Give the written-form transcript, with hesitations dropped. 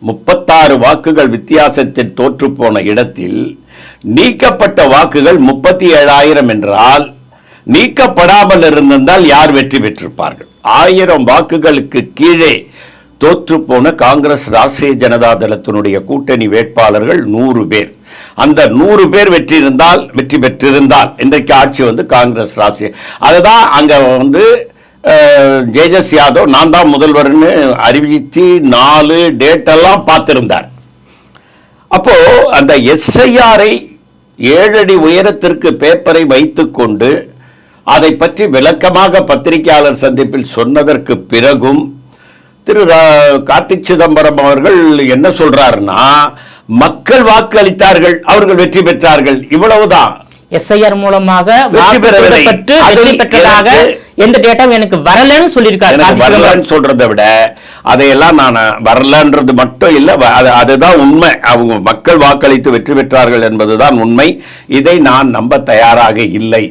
36 வாக்குகள் வித்தியாசத்தில் தோற்று போன இடத்தில் நீக்கப்பட்ட வாக்குகள் 37,000 என்றால் நீக்கப்படாமல் இருந்திருந்தால் யார் வெற்றி பெற்றிருப்பார்கள்? 1000 வாக்குகளுக்கு கீழே தோற்று போன காங்கிரஸ் ராஷ்டிரிய ஜனதா தளத்தினுடைய கூட்டணி வேட்பாளர்கள் 100 பேர். அந்த 100 பேர் வெற்றி பெற்றிருந்தால் இன்றைக்கு ஆட்சி காங்கிரஸ் ராஷ்டிரிய அதுதான் அங்க தேஜஸ் யாதவ் நான் தான் முதல்வர்னு அறிவித்து 4 டேட் எல்லாம் பார்த்திருந்தார். அப்போ அந்த எஸ்ஐஆரை 7 அடி உயரத்திற்கு பேப்பரை வைத்துக்கொண்டு அதை பற்றி விளக்கமாக பத்திரிகையாளர் சந்திப்பில் சொன்னதற்கு பிறகும் திரு கார்த்திக் சிதம்பரம் அவர்கள் என்ன சொல்றாருன்னா, மக்கள் வாக்கு அளித்தார்கள், அவர்கள் வெற்றி பெற்றார்கள், இவ்வளவுதான். எஸ்ஐஆர் மூலமாக வெற்றி பெற்றதாக எந்த டேட்டா எனக்கு வரலன்னு சொல்லியிருக்காரு. சொல்றதை விட அதையெல்லாம் நான் வரலன்றது மட்டும் இல்ல, அதுதான் உண்மை. அவங்க மக்கள் வாக்களித்து வெற்றி பெற்றார்கள் என்பதுதான் உண்மை. இதை நான் நம்ப தயாராக இல்லை.